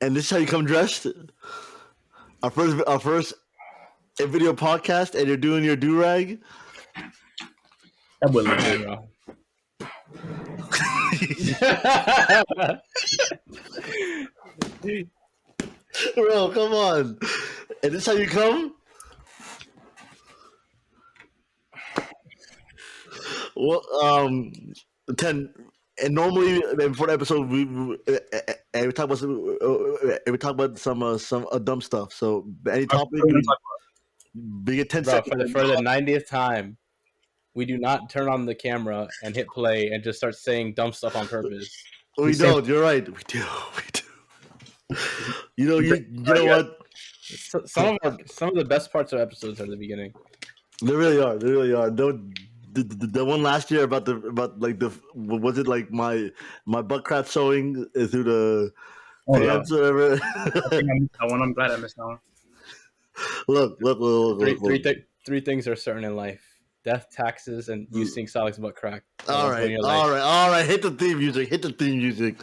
And this is how you come dressed. Our first video podcast, and you're doing your do rag. That would look good, bro. Bro, come on. And this is how you come? Well, 10. And normally before the episode, we talk about some dumb stuff. So any topic, we get 10 seconds. For the 90th time, we do not turn on the camera and hit play and just start saying dumb stuff on purpose. We don't. You're right. We do. You know what? Some of the best parts of episodes are the beginning. They really are. The one last year about was it like my butt crack showing through the pants or whatever? I think I missed that one. I'm glad I missed that one. Look. Three things are certain in life: death, taxes, and you seeing Sadik's butt crack. All right. Hit the theme music.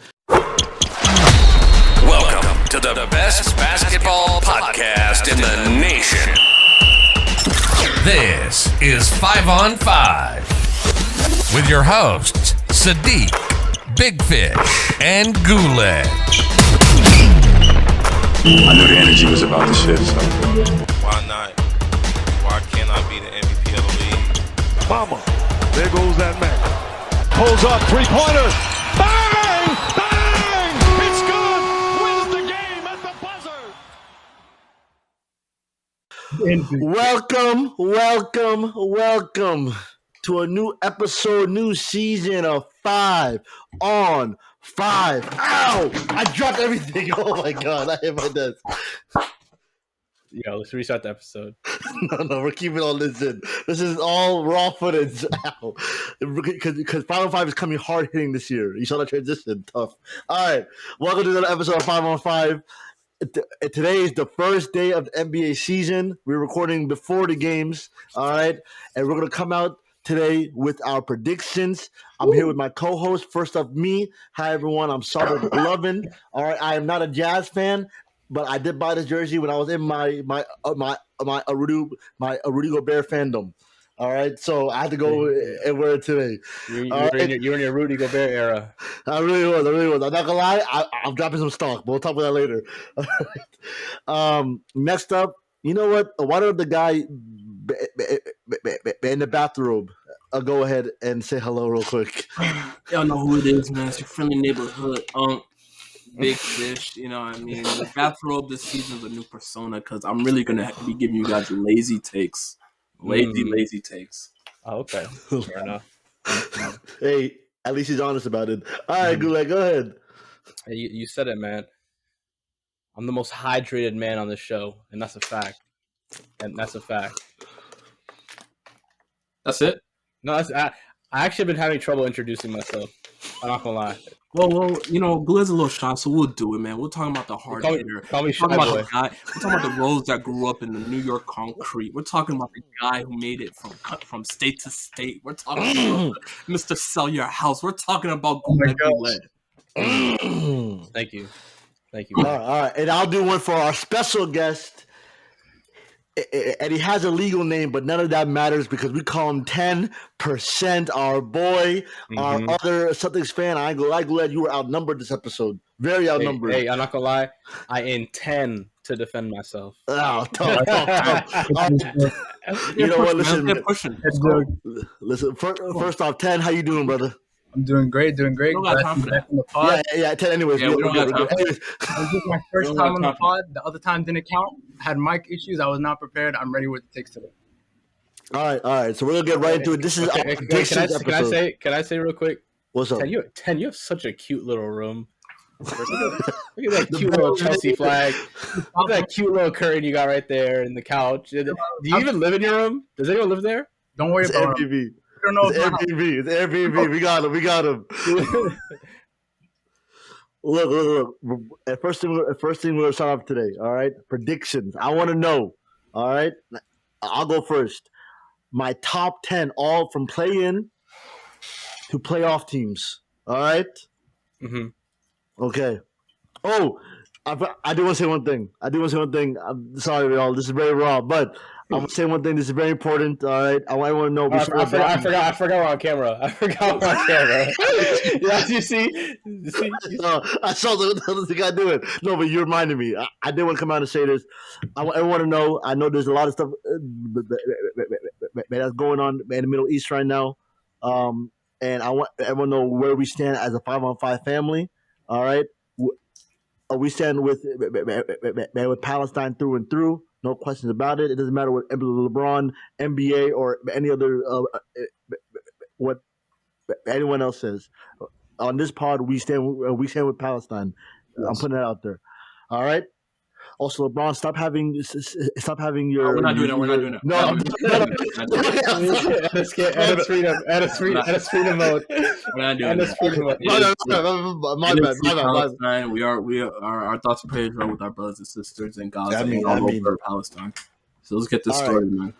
Welcome to the best basketball podcast in the nation. This is 5 on 5 with your hosts, Sadik, Big Fish, and Guled. I knew the energy was about to shift, so. Why not? Why can't I be the MVP of the league? Mama, there goes that man. Pulls up, three-pointer. Bang! Bang! It's good! Wins the game at the buzzer! Welcome to a new episode, new season of 5 on 5. Ow! I dropped everything. Oh my god, I hit my desk. Yeah, let's restart the episode. No, we're keeping all this in. This is all raw footage. Ow. Because 5 on 5 is coming hard hitting this year. You saw that transition. Tough. All right. Welcome to another episode of 5 on 5. Today is the first day of the NBA season. We're recording before the games. All right. And we're going to come out today with our predictions. I'm here with my co-host. First up, me. Hi, everyone. I'm Sadik Lovin. All right. I am not a Jazz fan, but I did buy this jersey when I was in my Rudy Gobert fandom. All right, so I had to go and wear it today. You're in your Rudy Gobert era. I really was. I'm not gonna lie. I'm dropping some stock, but we'll talk about that later. Next up, you know what? Why don't the guy in the bathrobe go ahead and say hello real quick? Y'all know who it is, man. It's your friendly neighborhood Big Fish. You know what I mean? The bathrobe this season is a new persona because I'm really going to be giving you guys lazy takes. Lazy takes. Oh, okay. Fair enough. Hey, at least he's honest about it. All right, Guled, go ahead. Hey, you said it, man. I'm the most hydrated man on this show, and that's a fact. That's it? No, I actually have been having trouble introducing myself. I'm not gonna lie. Well, you know, Glued's a little shy, so we'll do it, man. We're talking about the hard hitter. Call me We're talking shy about boy. the guy. We're talking about the Rose that grew up in the New York concrete. We're talking about the guy who made it from state to state. We're talking about Mr. Sell Your House. We're talking about Guled. Thank you. All right, and I'll do one for our special guest. And he has a legal name, but none of that matters because we call him 10%. Our boy, our other Celtics fan. I ain't gonna lie, Glad you were outnumbered this episode. Very outnumbered. Hey, I'm not gonna lie. I intend to defend myself. Oh, tough. You know what? Listen. First off, 10, how you doing, brother? I'm doing great. Glad to be back on the pod. Yeah, 10 anyways. Yeah, we don't got time. Anyways. This is my first time on the pod. The other time didn't count. Had mic issues. I was not prepared. I'm ready with the takes today. All right. So we're gonna get right into it. This is our predictions episode. Can I say real quick? What's up? 10, you have such a cute little room. Look at that cute little Chelsea flag. Look at that cute little curtain you got right there in the couch. Do you even live in your room? Does anyone live there? Don't worry about it. It's Airbnb. We got him. Look. First thing we're going to start off today, all right? Predictions. I want to know, all right? I'll go first. My top 10, all from play-in to playoff teams, all right? Mm-hmm. Okay. Oh, I do want to say one thing. I'm sorry, y'all. This is very raw, but I'm gonna say one thing. This is very important. All right, I want to know. I forgot we're on camera. Yeah, you see. I saw the guy do it. No, but you reminded me. I did want to come out and say this. I want to know. I know there's a lot of stuff that's going on in the Middle East right now, and I want everyone to know where we stand as a 5-on-5 family. All right, we stand with Palestine through and through. No questions about it. It doesn't matter what LeBron, NBA, or any other what anyone else says. On this pod, we stand with Palestine. Yes. I'm putting that out there. All right. Also, LeBron, stop having your. No, we're not doing it. We're not doing it. No, Edit freedom mode. We're not doing it. My bad. We are. Our thoughts and prayers are with our brothers and sisters in Gaza and all over Palestine. So let's get this started, man.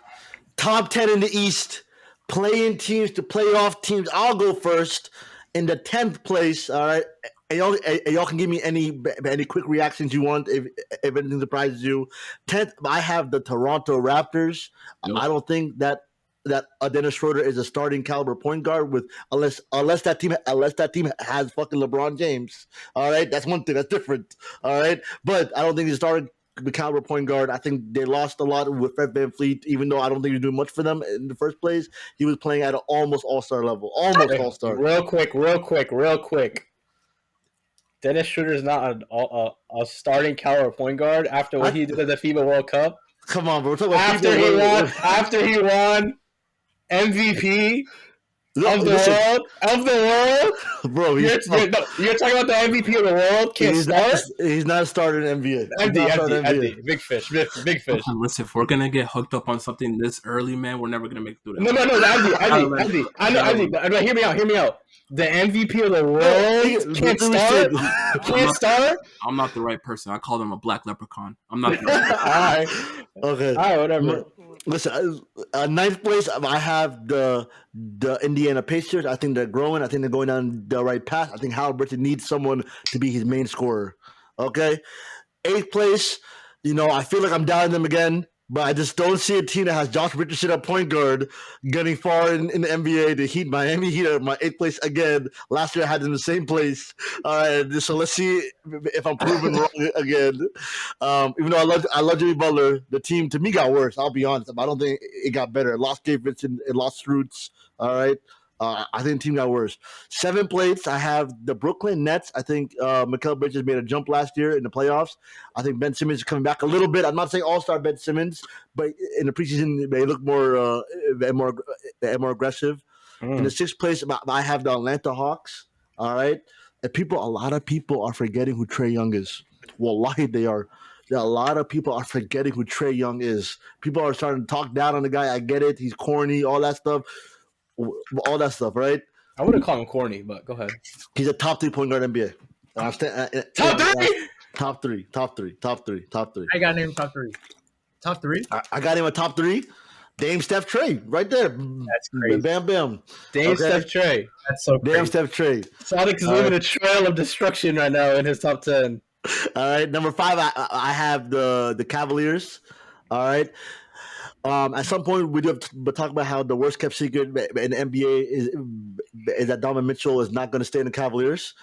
Top 10 in the East, playing teams to playoff teams. I'll go first in the 10th place. All right. And y'all can give me any quick reactions you want if anything surprises you. 10th, I have the Toronto Raptors. Nope. I don't think that Dennis Schroeder is a starting caliber point guard unless that team has fucking LeBron James. All right, that's one thing. That's different. All right, but I don't think he's a starting caliber point guard. I think they lost a lot with Fred VanVleet, even though I don't think he was doing much for them in the first place. He was playing at an almost all-star level. All-star. Real quick. Dennis Schroeder is not a starting caliber point guard after what he did at the FIBA World Cup. Come on, bro. We're talking about after he won MVP of the world, bro. You're talking about the MVP of the world. He's not a starter in NBA. MD. Big fish. Listen, if we're gonna get hooked up on something this early, man, we're never gonna make it through that. No, Andy. I know. Hear me out. The MVP of the world can't start. I'm not the right person. I call them a black leprechaun. I'm not. All right. Okay. All right. Whatever. Listen, 9th place, I have the Indiana Pacers. I think they're growing. I think they're going down the right path. I think Halliburton needs someone to be his main scorer. Okay. 8th place, I feel like I'm doubting them again, but I just don't see a team that has Josh Richardson at point guard getting far in the NBA. The Heat, Miami Heat are my 8th place again. Last year I had them in the same place. All right, so let's see if I'm proven wrong again. Even though I love Jimmy Butler, the team to me got worse. I'll be honest. I don't think it got better. It lost Gabe Vincent. It lost Roots. All right. I think the team got worse. 7th place, I have the Brooklyn Nets. I think Mikal Bridges made a jump last year in the playoffs. I think Ben Simmons is coming back a little bit. I'm not saying all-star Ben Simmons, but in the preseason they look more aggressive. In the 6th place, I have the Atlanta Hawks. All right, and a lot of people are forgetting who Trae Young is. Wallahi, they are. A lot of people are forgetting who Trae Young is. People are starting to talk down on the guy. I get it. He's corny, all that stuff. Right? I wouldn't call him corny, but go ahead. He's a top 3 point guard NBA. Top three. I got him top 3. Top 3? I got him a top 3. Dame, Steph, Trae, right there. That's crazy. Bam, bam. Dame, Steph, Trae. That's so crazy. Dame, Steph, Trae. Sadik is leaving a trail of destruction right now in his top 10. All right, number 5, I have the Cavaliers. All right. At some point, we do have to talk about how the worst kept secret in the NBA is that Donovan Mitchell is not going to stay in the Cavaliers.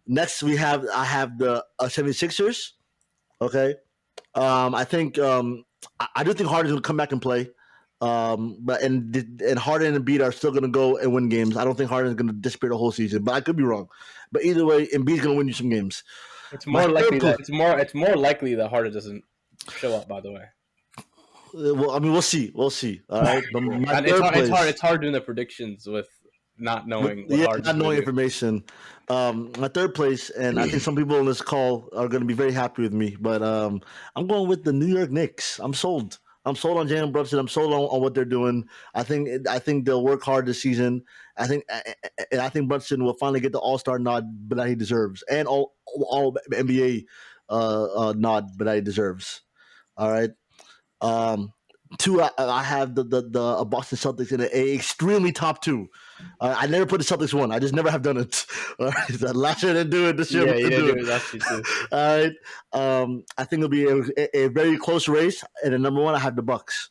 Next, I have the 76ers. Okay. I think I do think Harden's going to come back and play. But Harden and Embiid are still going to go and win games. I don't think Harden's going to disappear the whole season, but I could be wrong. But either way, Embiid's going to win you some games. It's more likely that Harden doesn't show up. By the way. Well, I mean, we'll see. All right. It's hard doing the predictions with not knowing. Not knowing information. My 3rd place, and I think some people on this call are going to be very happy with me, but I'm going with the New York Knicks. I'm sold. on Jalen Brunson. I'm sold on what they're doing. I think they'll work hard this season. I think Brunson will finally get the All-Star nod that he deserves, and all NBA nod that he deserves. All right. 2, I have the Boston Celtics in an extremely top 2. I never put the Celtics 1. I just never have done it. All right, last year I didn't do it. This year Yeah, I'm you gonna didn't do do it last year too. All right. I think it'll be a very close race. And then number 1, I have the Bucks.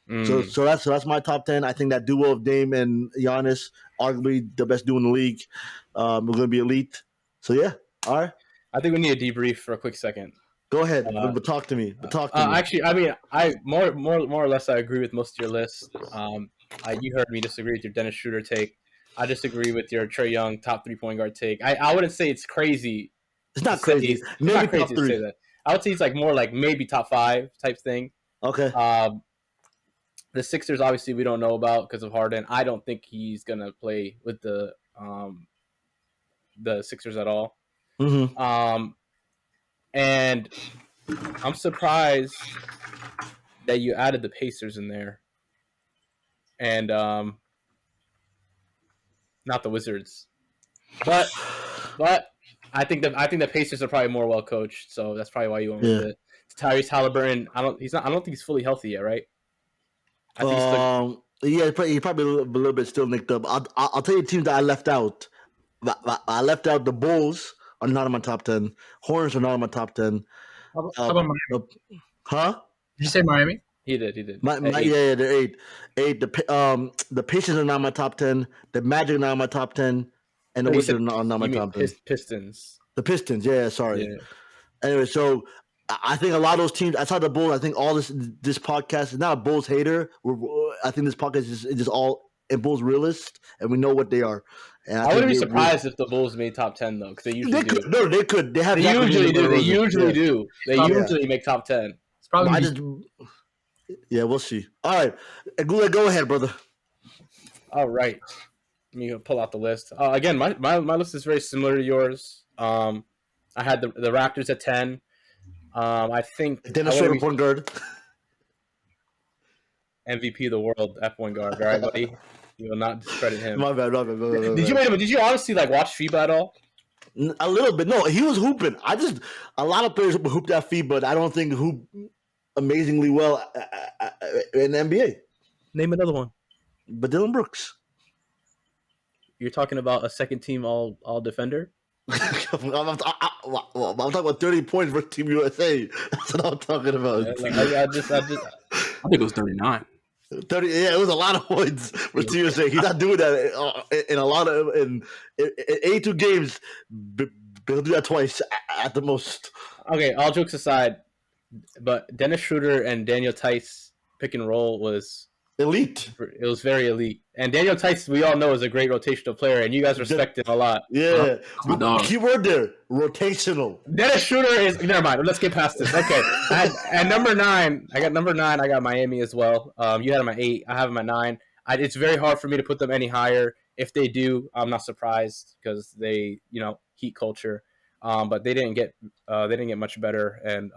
So that's my top 10. I think that duo of Dame and Giannis, arguably the best duo in the league. We're gonna be elite. So yeah, all right. I think we need a debrief for a quick second. Go ahead, but talk to me. Actually, I mean, I more or less I agree with most of your list. You heard me disagree with your Dennis Schroeder take. I disagree with your Trae Young top 3-point guard take. I wouldn't say it's crazy. It's not crazy. It's not crazy to say that. I would say it's like more like maybe top 5 type thing. Okay. The Sixers, obviously, we don't know about because of Harden. I don't think he's gonna play with the Sixers at all. Mm-hmm. And I'm surprised that you added the Pacers in there, and not the Wizards. But I think the Pacers are probably more well coached, so that's probably why you went with it. It's Tyrese Halliburton. I don't think he's fully healthy yet, right? I think he's probably a little bit still nicked up. I'll tell you teams that I left out. I left out the Bulls are not in my top 10. Hornets are not in my top 10. How about Miami? Huh? Did you say Miami? He did. Yeah, they're 8. The Pacers are not in my top 10. The Magic are not in my top 10, and the Wizards are not in my top 10. Pistons. The Pistons, yeah. Sorry. Yeah. Anyway, so I think a lot of those teams outside the Bulls. I think all this podcast is not a Bulls hater. I think this podcast is just all a Bulls realist, and we know what they are. And I wouldn't be surprised if the Bulls made top 10 though, because they usually do. No, they could. They usually do. They usually do. They usually make top 10. It's probably. Yeah, we'll see. All right, Guled, go ahead, brother. All right, let me pull out the list. Again, my list is very similar to yours. I had the Raptors at 10. I think Dennis Schroeder point guard, MVP of the world at point guard. All right, buddy. You will not discredit him. My bad. Did you honestly watch FIBA at all? A little bit. No, he was hooping. A lot of players hooped at FIBA, but I don't think hoop amazingly well in the NBA. Name another one. But Dylan Brooks. You're talking about a second team all defender? I'm talking about 30 points for Team USA. That's what I'm talking about. I think it was 39. 30, yeah, it was a lot of points for Team USA. He's not doing that in a lot of in 82 games. He'll do that twice at the most. Okay, all jokes aside, but Dennis Schroeder and Daniel Tice pick and roll was elite. It was very elite. And Daniel Tice, we all know, is a great rotational player, and you guys respect him a lot. Yeah. Keyword there, rotational. Dennis Schroeder is... Never mind. Let's get past this. Okay. At number 9, I got Miami as well. You had him at 8. I have him at 9. It's very hard for me to put them any higher. If they do, I'm not surprised because they, Heat culture. But they didn't get much better, and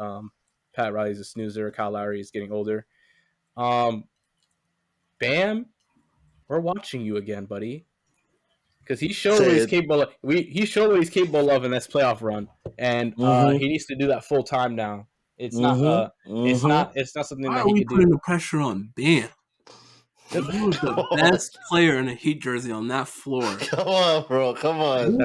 Pat Riley's a snoozer. Kyle Lowry is getting older. Bam, we're watching you again, buddy, because he showed what he's capable of. He showed what he's capable of in this playoff run, and he needs to do that full time now. It's not. It's not something that he could do. Putting the pressure on Bam? He was the best player in a Heat jersey on that floor. Come on, bro. Come on.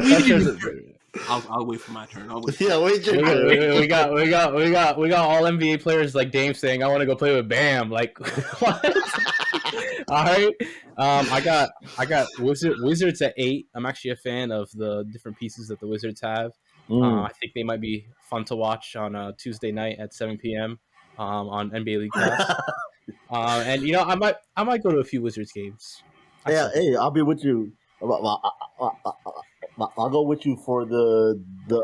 I'll wait for my turn. Wait your turn. We got all NBA players like Dame saying, "I want to go play with Bam." Like, what? All right. I got Wizards at 8. I'm actually a fan of the different pieces that the Wizards have. I think they might be fun to watch on a Tuesday night at 7 p.m. On NBA League Pass. And I might go to a few Wizards games. Hey, I'll be with you. I'll go with you for the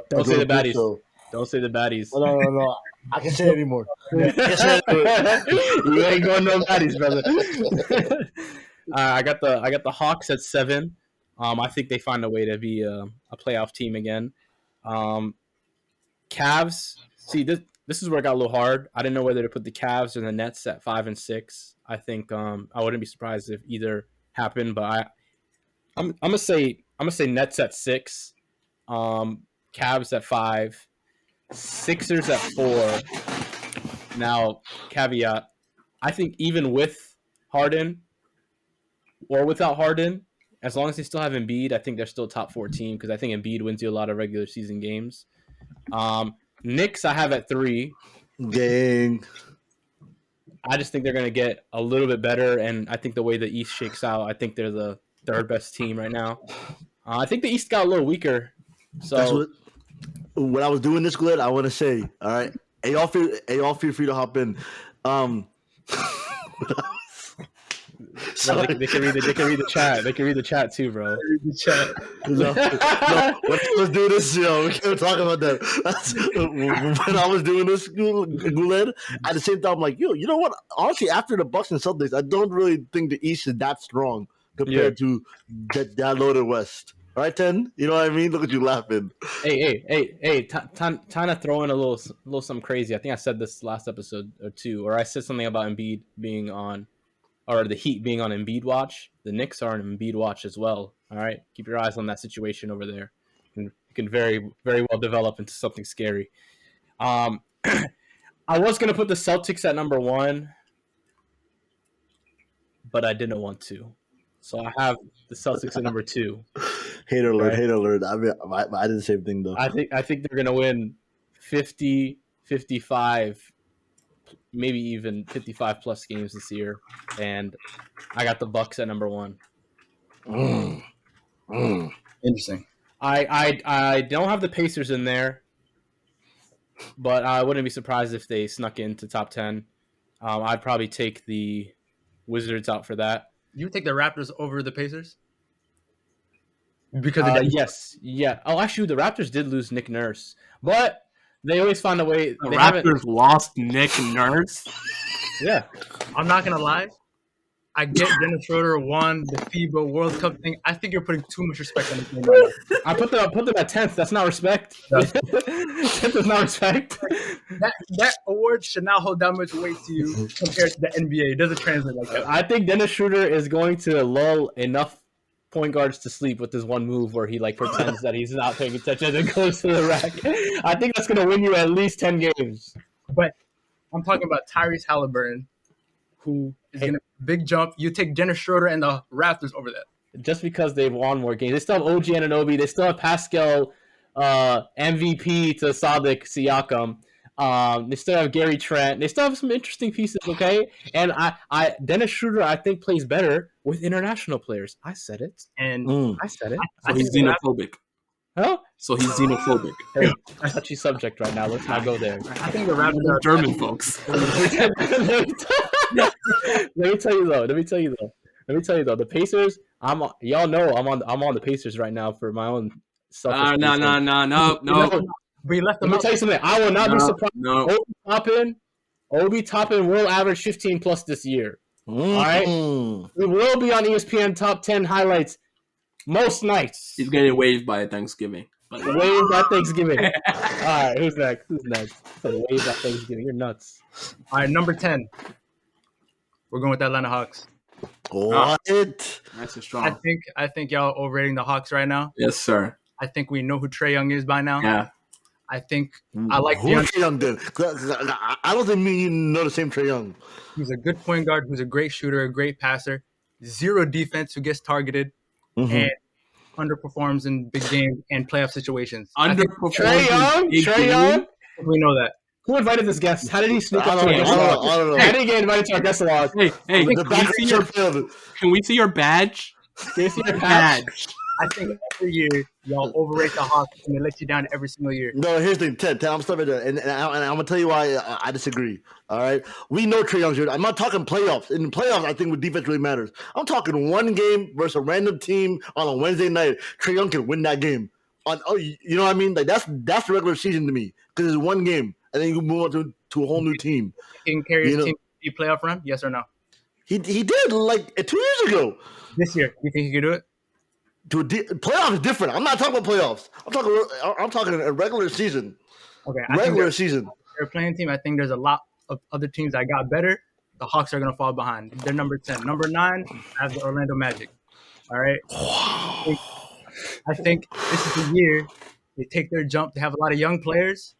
Don't say the baddies. Show. Don't say the baddies. No. I can say it anymore. You ain't going no baddies, brother. I got the Hawks at 7. I think they find a way to be a playoff team again. Cavs. See, this is where it got a little hard. I didn't know whether to put the Cavs or the Nets at 5 and 6. I think I wouldn't be surprised if either happened, but I'm gonna say Nets at 6, Cavs at 5, Sixers at 4. Now, caveat: I think even with Harden or without Harden, as long as they still have Embiid, I think they're still a top 4 team because I think Embiid wins you a lot of regular season games. Knicks I have at 3. Gang. I just think they're going to get a little bit better, and I think the way the East shakes out, I think they're the third best team right now. I think the East got a little weaker. So That's what. When I was doing this, Guled, I want to say, all right, hey, y'all feel free to hop in. Bro, they can read the chat. They can read the chat too, bro. Read the chat. No, let's do this, yo. We can't talk about that. When I was doing this, Guled, at the same time, I'm like, yo, you know what? Honestly, after the Bucks and Celtics, I don't really think the East is that strong compared to that loaded West. All right, 10? You know what I mean? Look at you laughing. Hey, time to throw in a little something crazy. I think I said this last episode or two, or I said something about Embiid being on, or the Heat being on Embiid watch. The Knicks are on Embiid watch as well. All right, keep your eyes on that situation over there. It can very, very well develop into something scary. I was gonna put the Celtics at number 1, but I didn't want to, so I have the Celtics at number 2. Hater alert, Right. hater alert. I mean, I did the same thing though. I think they're gonna win 50, 55, maybe even 55 plus games this year, and I got the Bucks at number 1. Interesting. I don't have the Pacers in there, but I wouldn't be surprised if they snuck into top 10. I'd probably take the Wizards out for that. You would take the Raptors over the Pacers? Because of yes, yeah. Oh, actually, the Raptors did lose Nick Nurse, but they always find a way. The Raptors lost Nick Nurse. Yeah, I'm not gonna lie. I get Dennis Schroeder won the FIBA World Cup thing. I think you're putting too much respect on the game right now. I put them at 10th. That's not respect. 10th is not respect. That award should not hold that much weight to you compared to the NBA. It doesn't translate like that. I think Dennis Schroeder is going to lull enough point guards to sleep with this one move where he pretends that he's not paying attention and goes to the rack. I think that's going to win you at least 10 games. But I'm talking about Tyrese Halliburton, who is going to big jump. You take Dennis Schroeder and the Raptors over that. Just because they've won more games. They still have OG Anunoby. They still have Pascal MVP to Sadik Siakam. They still have Gary Trent. They still have some interesting pieces, okay? And I Dennis Schroeder, I think, plays better with international players. I said it. And I said it. So he's xenophobic. Huh? So he's xenophobic. Hey, touchy subject right now. Let's not go there. I think the Raptors are German folks. Let me tell you though. The Pacers. Y'all know I'm on the Pacers right now for my own selfish. No. But you left Let them me out. tell you something. I will not be surprised. No. Obi Toppin will average 15 plus this year. All right, we will be on ESPN top 10 highlights most nights. He's getting waived by Thanksgiving. Waived at Thanksgiving. All right, who's next? Waived at Thanksgiving. You're nuts. All right, number 10. We're going with the Atlanta Hawks. What? That's a strong. I think y'all overrating the Hawks right now. Yes, sir. I think we know who Trae Young is by now. Yeah. I think I like Who Trae Young did? I don't think me and you know the same Trae Young. He's a good point guard who's a great shooter, a great passer, zero defense, who gets targeted and underperforms in big games and playoff situations. Trae Young? We know that. Who invited this guest? How did he sneak up to our I guest don't log? know. How did he get invited to our guest log? Hey, The can we see your badge? Can you see your patch? I think every year y'all overrate the Hawks and they let you down every single year. No, here's the thing, Ted, I'm stopping there, and I'm gonna tell you why I disagree. All right, we know Trae Young's good. I'm not talking playoffs. In the playoffs, I think what defense really matters. I'm talking one game versus a random team on a Wednesday night. Trae Young can win that game. You know what I mean? Like that's the regular season to me because it's one game, and then you move on to a whole new team. He can carry his team to the playoff run? Yes or no? He did like 2 years ago. This year, you think he can do it? Playoffs is different. I'm not talking about playoffs. I'm talking a regular season. Okay, regular season. They're a playing team. I think there's a lot of other teams that got better. The Hawks are going to fall behind. They're number 10. Number 9, I have the Orlando Magic. All right. I think this is the year they take their jump. They have a lot of young players.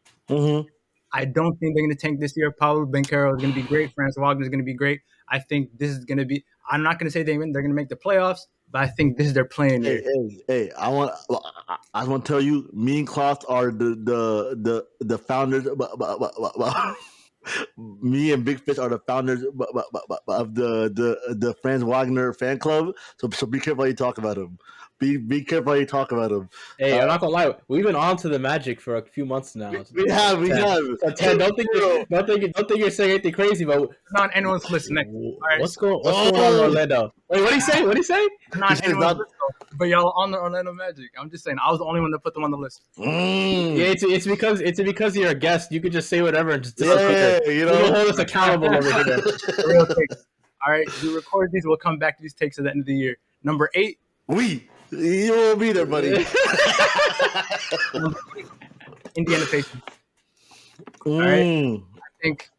I don't think they're going to tank this year. Pablo Banchero is going to be great. Franz Wagner is going to be great. I think this is going to be. I'm not going to say they're going to make the playoffs, but I think this is their playing year. Hey! I want to tell you, me and Klaus are the founders. Me and Big Fish are the founders of the Franz Wagner fan club. So be careful how you talk about him. Be careful how you talk about him. Hey, I'm not gonna lie. We've been on to the Magic for a few months now. We have. So, Ted, don't think you're saying anything crazy, but Not on anyone's list next. Right. what's going on in Orlando? Wait, what do you say? What do you say? Not on anyone's list, though. But y'all on the Orlando Magic. I'm just saying, I was the only one that put them on the list. Yeah, it's because you're a guest. You could just say whatever and just you know, hold us accountable over here. Real takes. All right, we record these. We'll come back to these takes at the end of the year. Number 8. You won't be there, buddy. Indiana Pacers. All right. I think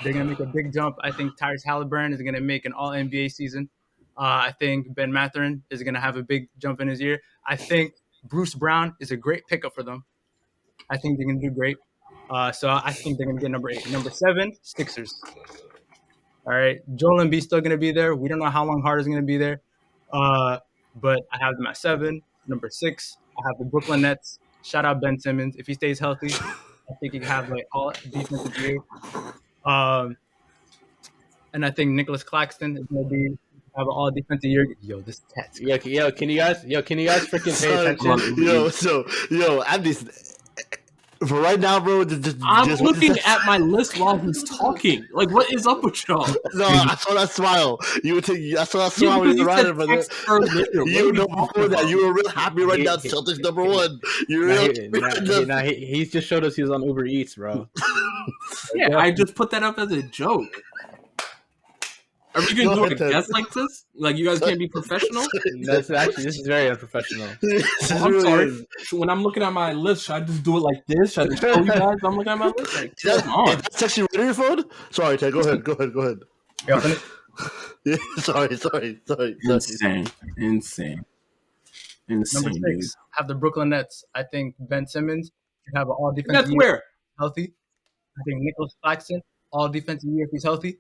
they're gonna make a big jump. I think Tyrese Halliburton is gonna make an All NBA season. I think Ben Mathurin is gonna have a big jump in his year. I think Bruce Brown is a great pickup for them. I think they're gonna do great. So I think they're gonna get number 8. Number 7, Sixers. All right, Joel Embiid's still gonna be there. We don't know how long Harden's gonna be there. But I have them at 7. Number 6, I have the Brooklyn Nets. Shout out Ben Simmons. If he stays healthy, I think he can have like all defensive year. And I think Nicholas Claxton is gonna have an all defensive year. Yo, this is tats. Yo, can you guys freaking pay attention? I'm just for right now, bro. I'm looking at my list while he's talking. Like, what is up with y'all? No, I saw that smile. I saw that smile when you were writing, brother. You know before that, you were real happy right now. Celtics number 1. You're real. He's just showed us he was on Uber Eats, bro. Yeah, I just put that up as a joke. Are we gonna do a guest like this? Like, you guys can't be professional? This is very unprofessional. I'm sorry. When I'm looking at my list, should I just do it like this? Should I just show you guys I'm looking at my list? Like, come on. That's actually right on your phone? Sorry, Ted. Go ahead. Yeah, sorry. Insane. Number 6, have the Brooklyn Nets. I think Ben Simmons should have an all defensive year. Where? Healthy. I think Nicholas Claxton, all defensive year if he's healthy.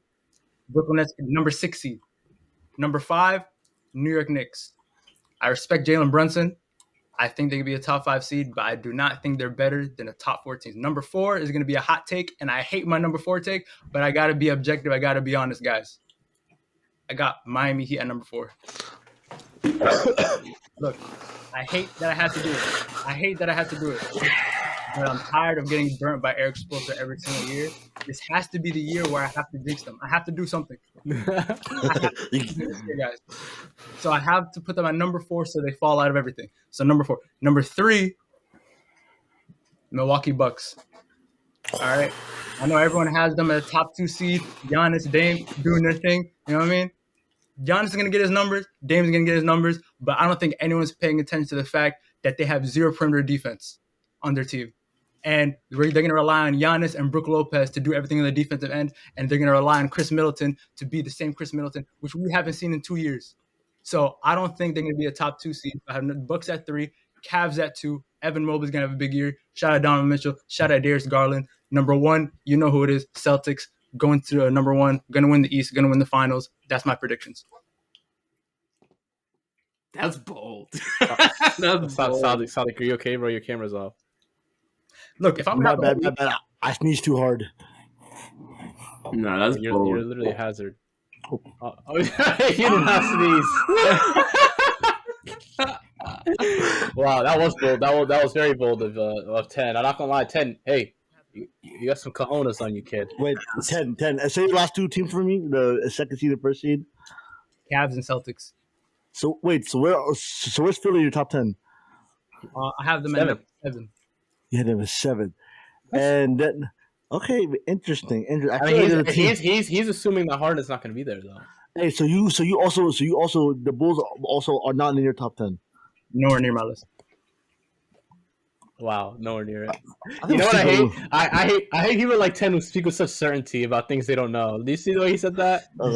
Brooklyn Nets, number 6 seed. Number 5, New York Knicks. I respect Jalen Brunson. I think they could be a top 5 seed, but I do not think they're better than a top 4 team. Number 4 is going to be a hot take, and I hate my number 4 take, but I got to be objective. I got to be honest, guys. I got Miami Heat at number 4. Look, I hate that I have to do it. But I'm tired of getting burnt by Eric Spoelstra every single year. This has to be the year where I have to jinx them. I have to do something. Guys. So I have to put them at number 4 so they fall out of everything. So number 4. Number 3, Milwaukee Bucks. All right. I know everyone has them at a top 2 seed. Giannis, Dame doing their thing. You know what I mean? Giannis is going to get his numbers. Dame's going to get his numbers. But I don't think anyone's paying attention to the fact that they have 0 perimeter defense on their team. And they're going to rely on Giannis and Brook Lopez to do everything on the defensive end. And they're going to rely on Chris Middleton to be the same Chris Middleton, which we haven't seen in 2 years. So I don't think they're going to be a top 2 seed. I have the Bucks at 3, Cavs at 2. Evan Mobley's going to have a big year. Shout out Donovan Mitchell. Shout out Darius Garland. Number 1, you know who it is. Celtics going to number 1. Going to win the East. Going to win the finals. That's my predictions. That's bold. Sadik, are you okay, bro? Your camera's off. Look, if I'm not bad. I sneezed too hard. No, that's bold. You're literally a hazard. You did not sneeze. Wow, that was bold. That was very bold of 10. I'm not gonna lie, 10. Hey, you got some cojones on you, kid. Wait, 10. Say the last 2 teams for me. The second seed, the first seed. Cavs and Celtics. So where's Philly in your top 10? I have them at 7. You had them at 7, and then okay, interesting. I mean, he's assuming that Harden's not going to be there though. Hey, so you also the Bulls also are not in your top 10. Nowhere near my list. Wow, nowhere near it. You know what I hate? I hate people like 10 who speak with such certainty about things they don't know. Do you see the way he said that? All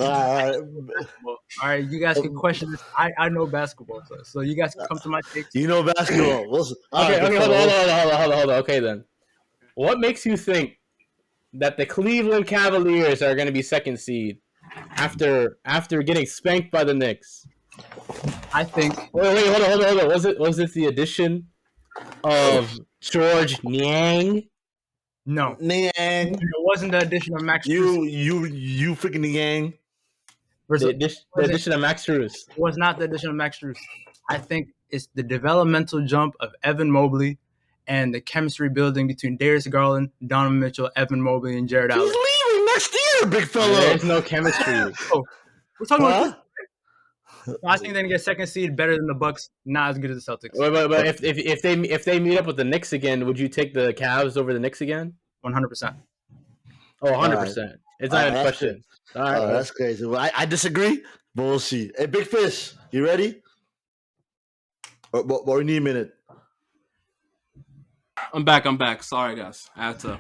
right, you guys can question this. I know basketball, so you guys can come to my takes. You know basketball. Okay, hold on. Okay, then. What makes you think that the Cleveland Cavaliers are going to be second seed after getting spanked by the Knicks. I think. Wait, hold on. Was it the addition of George Niang? No. Niang. It wasn't the addition of Max Strus. You freaking Niang. The addition of Max Strus. It was not the addition of Max Strus. I think it's the developmental jump of Evan Mobley and the chemistry building between Darius Garland, Donovan Mitchell, Evan Mobley, and Jared Allen. He's leaving next year, big fella. There's no chemistry. We're talking about. I think they're gonna get second seed, better than the Bucks, not as good as the Celtics. But if they meet up with the Knicks again, would you take the Cavs over the Knicks again? 100%. Oh, 100%. It's not even a question. All right, that's crazy. Well, I disagree, but we'll see. Hey, Big Fish, you ready? Or we need a minute. I'm back. Sorry, guys. I had to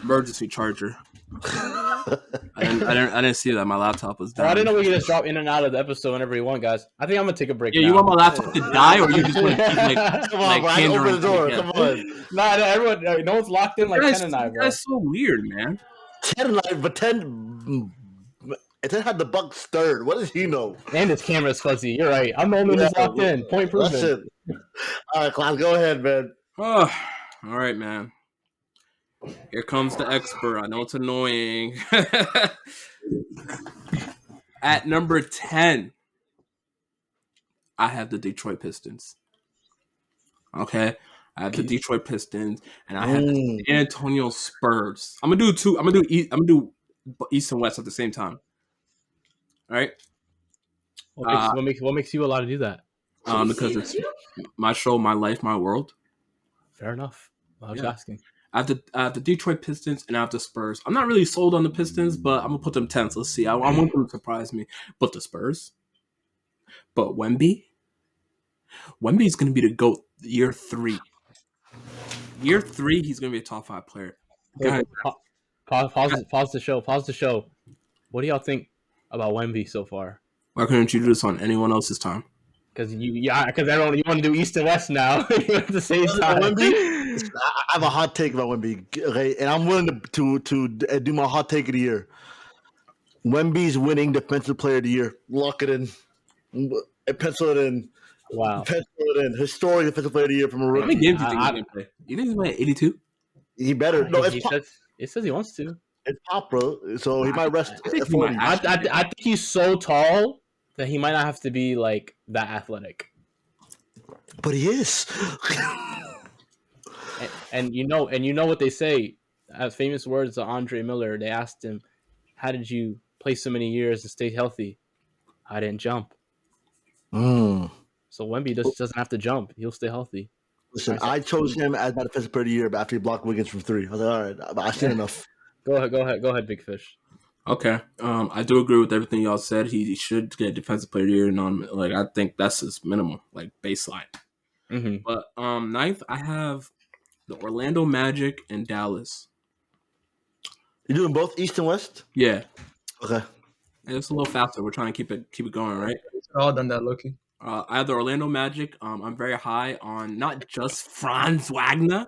emergency charger. I didn't see that my laptop was down. Well, I didn't know we could just drop in and out of the episode whenever we want, guys. I think I'm gonna take a break. Yeah, now. you want my laptop to die, or you just want to keep Come on, Brian, open the door. Come on. Nah, everyone, no one's locked in like 10 and I, bro. That's so weird, man. 10 and 9, but 10 had the Bucks third. What does he know? And his camera's fuzzy. You're right. I'm the only one who's locked in. Point proven. That's it. All right, Klaus, go ahead, man. Oh, all right, man. Here comes the expert. I know it's annoying. At number 10, I have the Detroit Pistons. Okay? I have the Detroit Pistons, and I have the San Antonio Spurs. I'm gonna do two. I'm gonna do East and West at the same time. All right? What makes you allowed to do that? Because it's my show, my life, my world. Fair enough. I was asking. I have the Detroit Pistons and I have the Spurs. I'm not really sold on the Pistons, but I'm gonna put them 10th. Let's see. I want them to surprise me. But the Spurs. But Wemby's gonna be the GOAT year 3. Year 3, he's gonna be a top 5 player. Pause the show. Pause the show. What do y'all think about Wemby so far? Why couldn't you do this on anyone else's time? Because you want to do East and West now at the same time. Wemby, I have a hot take about Wemby, okay, and I'm willing to do my hot take of the year. Wemby's winning Defensive Player of the Year. Lock it in. Pencil it in. Wow. Pencil it in. Historic Defensive Player of the Year from a rookie. How many games do you think he's going to play? You think he's going to play 82? He better. No, it says he wants to. It's pop, bro. So he might rest at 40. I think he's so tall that he might not have to be like that athletic. But he is. and you know what they say, as famous words of Andre Miller. They asked him, "How did you play so many years and stay healthy?" I didn't jump. So Wemby doesn't have to jump; he'll stay healthy. Listen, I chose him as my Defensive Player of the Year, but after he blocked Wiggins from 3, I was like, all right, I've seen enough. Go ahead, Big Fish. Okay, I do agree with everything y'all said. He should get Defensive Player of the Year, and I think that's his minimum, like baseline. Mm-hmm. But 9th, I have the Orlando Magic and Dallas. You're doing both East and West? Yeah. Okay. It's a little faster. We're trying to keep it going, right? We're all done that, Loki. I have the Orlando Magic. I'm very high on not just Franz Wagner,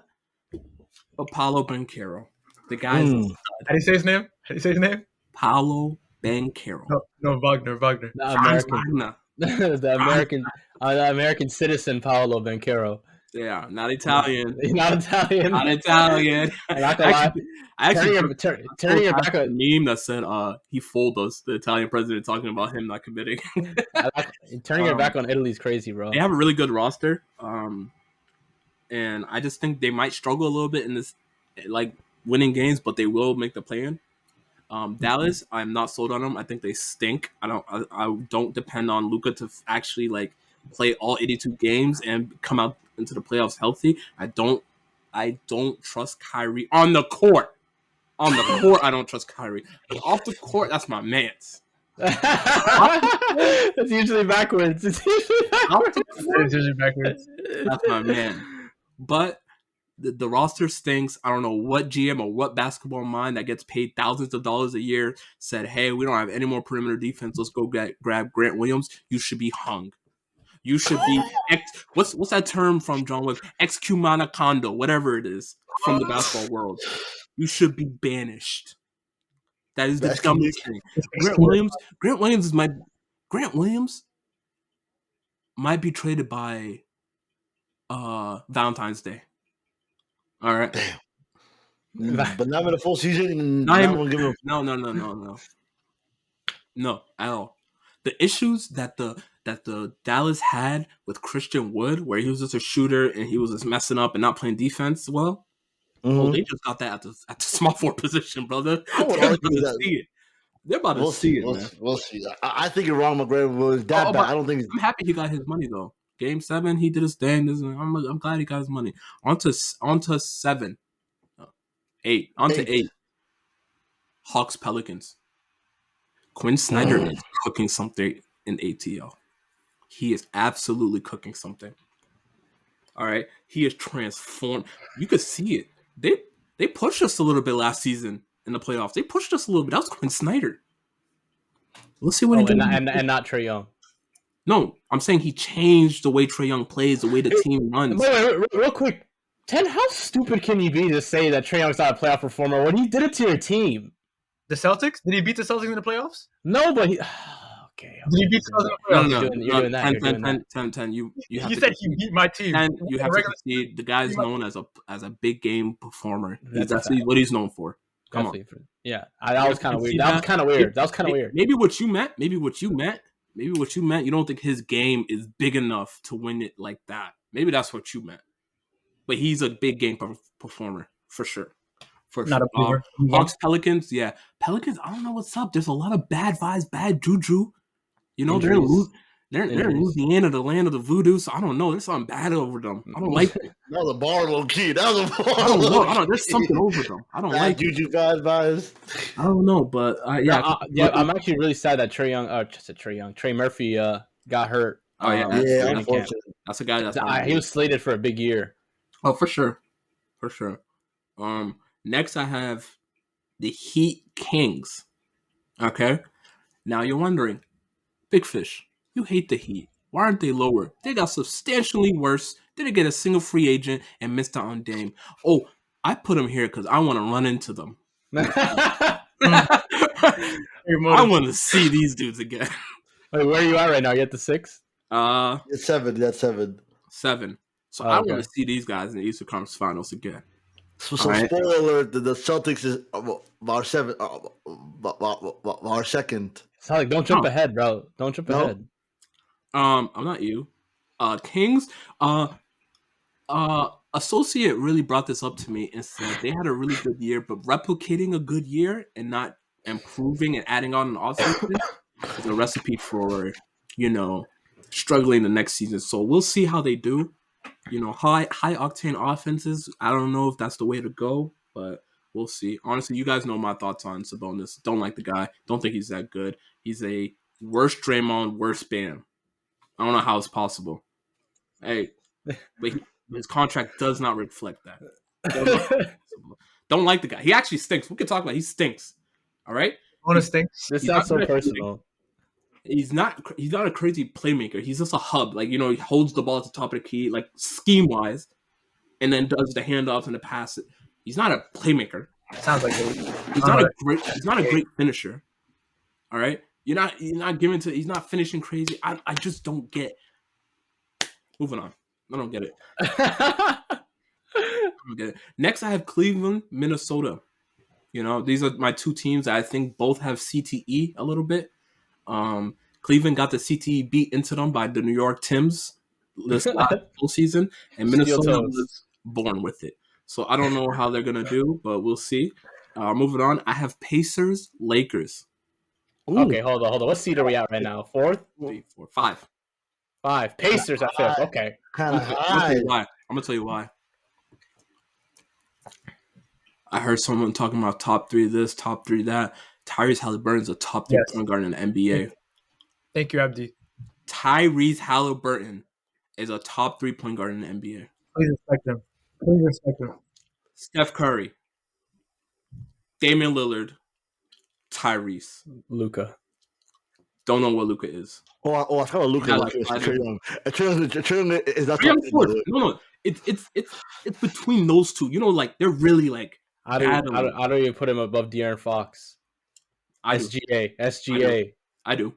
but Paolo Banchero. The guy's How do you say his name? Paolo Banchero. No, Wagner. Franz Wagner. the American citizen Paolo Banchero. Yeah, not Italian. Not Italian. Not Italian. I turning your back on meme that said he fooled us, the Italian president, talking about him not committing. Turning your back on Italy's crazy, bro. They have a really good roster, and I just think they might struggle a little bit in this, like winning games, but they will make the play-in. Dallas, I'm not sold on them. I think they stink. I don't depend on Luka to actually like play all 82 games and come out into the playoffs healthy. I don't trust Kyrie on the court. On the court, I don't trust Kyrie. But off the court, that's my man's. That's usually backwards. It's usually backwards. That's my man. But the roster stinks. I don't know what GM or what basketball mind that gets paid thousands of dollars a year said, hey, we don't have any more perimeter defense. Let's go grab Grant Williams. You should be hung. You should be what's that term from John Wick? Excommunicado, whatever it is from the basketball world. you should be banished. That is the That's dumbest thing. Grant Williams might be traded by Valentine's Day. All right. But not in a full season. No, at all. The issues that the Dallas had with Christian Wood, where he was just a shooter and he was just messing up and not playing defense well. Oh, they just got that at the small forward position, brother. They're about to see it. They're about to see it, man. We'll see. I think you're wrong, McGregor was that bad. I don't think. I'm happy he got his money though. Game 7, he did his thing. I'm glad he got his money. On to 7, 8. On to 8. Hawks Pelicans. Quinn Snyder is cooking something in ATL. He is absolutely cooking something. All right, he is transformed. You could see it. They pushed us a little bit last season in the playoffs. They pushed us a little bit. That was Quinn Snyder. Let's see what he does. And not Trae Young. No, I'm saying he changed the way Trae Young plays, the way the team runs. Wait, real quick. Ted, how stupid can you be to say that Trae Young's not a playoff performer when he did it to your team? The Celtics? Did he beat the Celtics in the playoffs? No, but he... Okay. Did he beat the Celtics in the playoffs? You're doing that. 10. You said he beat my team. 10, you have to see the guy's known as a big game performer. That's what he's known for. Come on. Yeah, that was kind of weird. That was kind of weird. Maybe what you meant, you don't think his game is big enough to win it like that. Maybe that's what you meant. But he's a big game performer, for sure. Not a mover. Hawks, Pelicans, yeah. Pelicans, I don't know what's up. There's a lot of bad vibes, bad juju. You know, they're in Louisiana, the land of the voodoo, so I don't know. There's something bad over them. I don't like it. That was a bar low key. I don't know. There's something over them. I don't like juju bad vibes. I don't know, but I'm actually really sad that Trey Murphy got hurt. Oh yeah, unfortunate. That's a guy he was slated for a big year. Oh, for sure. Next I have the Heat Kings. Okay, now you're wondering, Big Fish, you hate the Heat. Why aren't they lower? They got substantially worse. Didn't get a single free agent and missed out on Dame. Oh, I put them here because I want to run into them. I want to see these dudes again. Wait, where are you at right now? You at the 6? It's 7. That's 7. 7. So I want to see these guys in the Eastern Conference Finals again. So spoiler alert: the Celtics is our 7, our second. Sadik, don't jump ahead, bro. Don't jump ahead. I'm not you. Kings. Associate really brought this up to me and said they had a really good year, but replicating a good year and not improving and adding on an offseason is a recipe for, struggling the next season. So we'll see how they do. High octane offenses. I don't know if that's the way to go, but we'll see. Honestly, you guys know my thoughts on Sabonis. Don't like the guy. Don't think he's that good. He's a worse Draymond, worse Bam. I don't know how it's possible. Hey, but his contract does not reflect that. Don't like the guy. He actually stinks. We can talk about it. He stinks. All right? Bonus stinks. This sounds so personal. He's not a crazy playmaker. He's just a hub. He holds the ball at the top of the key, scheme-wise, and then does the handoffs and the pass. He's not a playmaker. Sounds like he's not a great finisher. All right? He's not finishing crazy. I just don't get. Moving on. I don't get it. Next, I have Cleveland, Minnesota. These are my two teams that I think both have CTE a little bit. Cleveland got the CTE beat into them by the New York Timbs this last full season, and Minnesota was born with it. So I don't know how they're gonna do, but we'll see. Moving on, I have Pacers, Lakers. Ooh. Okay, hold on. What seed are we at right now? 4th? 3, 4, 5. 5. Pacers at 5th. Okay. Kind of high. I'm gonna tell you why. I heard someone talking about top 3 this, top 3 that. Tyrese Halliburton is a top 3 point guard in the NBA. Thank you, Abdi. Tyrese Halliburton is a top 3 point guard in the NBA. Please respect him. Steph Curry, Damian Lillard, Tyrese. Luka. Don't know what Luka is. I forgot what Luka is. Trae Young is not. No. It's between those two. They're really I don't even put him above De'Aaron Fox. I do. SGA. I do.